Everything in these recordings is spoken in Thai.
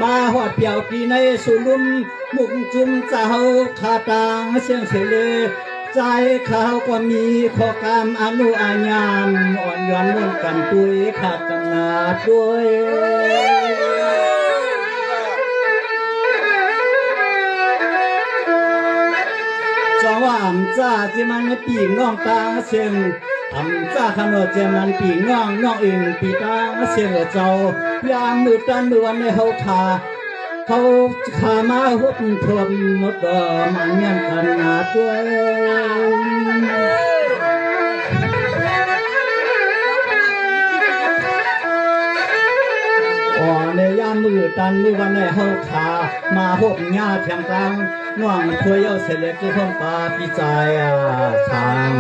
มาหอดเปียวกีในสุลุมมุกจุมเจ้าขาตางเสียงเสลใจเขาก็มีข้อกรรมอนุอาญามอ่อนย้อนมุ่นกันตุยขาดกันนาด้วยจอว่าอ่ำจ้าจะมันปีน้องตาเสียงอ่ำจ้าขนมจะมันปีน้องน้องอิงปีตาเสียงเจ้ายามมือตันมือวันในเฮาเขาขามาหุบทวมหมดดอมันยันกันนาด้วยในยามมือตันมือวันในเฮาขามาหุบหญ้าแถมกลางน้องคุยเอาเสล็จคือพ่อปาปีใจทาง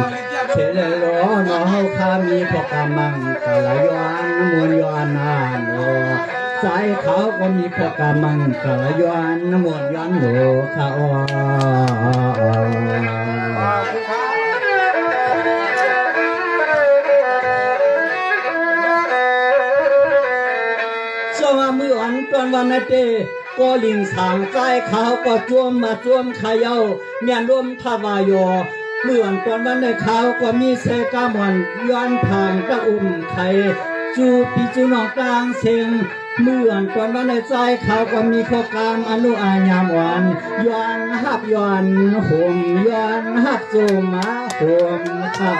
เสล็จล้อน้องเฮาขามีพอกำมังกะละย้อนมวนย้อนนานโอใจเขาก็มีพอกำมังกะละย้อนมวนย้อนโหเขามืออันตอนวันนั้นเตก็ลิงสางใจเขาก็จวมมาจวมขยาวเมียนร่วมทวายอเมื่อตอนวันในเขาก็มีเสกามอนย้อนผ่านตะอุ่มไทยจูปีจูนองกลางเสียงเมื่อตอนวันในใจเขาก็มีข้อการอนุอาญามวันย้อนหักย้อนห่มย้อนหักจูมาห่มข้า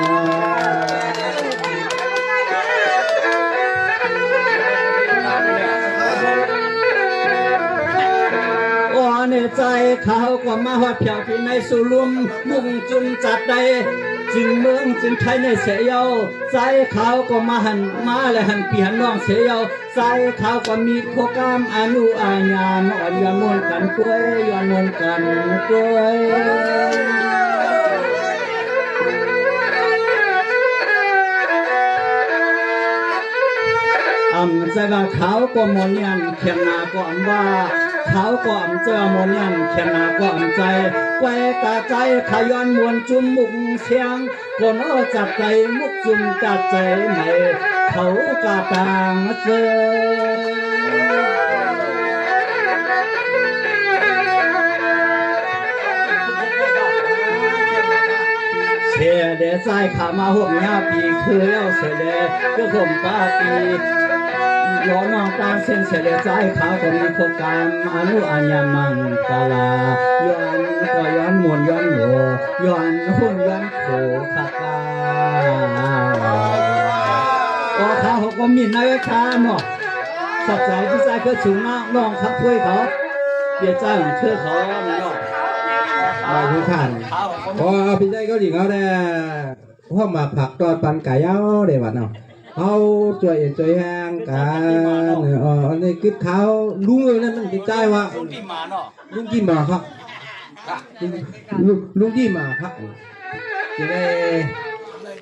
ในใจเขาก็มาหอดเพียวที่ในสุลุมมุ่งจุงจัดได้จึงเมืองจึงไทยในเสียาวใจเขาก็มาหันมาและหันเปลี่ยนน้องเสียาวใจเขาก็มีโคกามอนุอาญามอ่อนย้อนมนกันกล้วยย้อนมนกันกล้วยใจว่าเขาก็มนยันเขียนนาก็ว่าเขาก็อ่ำเจอมนยันเขียนนาก็อ่ำใจแกวตาใจขย้อนมวนจุ่มมุกเสียงคนอ้อจับใจมุกจุ่มจัดใจใหม่เขากาต่างเจอเสียเดใจขามาห่วงยาปีคือแล้วเสียเดก็ข่มป้าปีย้อนมองตาเส้นเสลใจเขาก็มีโคกรรมอนุอาญามังกาลาย้อนก็ย้อนมวนย้อนโหย้อนหุ่นย้อนโขคากาเขาก็มีนายชาเนาะขอบใจที่ใจก็สูงมากน้องครับช่วยเขาเบียดใจของเชื่อเขาเนาะมาทุกท่านพอพี่ใจก็หลิงเอาได้พ่อมาผักตอนปันไก่เย้าเดี๋ยววันเนาะเอาช่วยแห้งกันนี่คือเขาลุงเลยนั่นมันติดใจว่าลุงกี่มาครับลุงกี่มาครับจะได้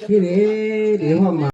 ที่นี้เดี๋ยวพ่อมา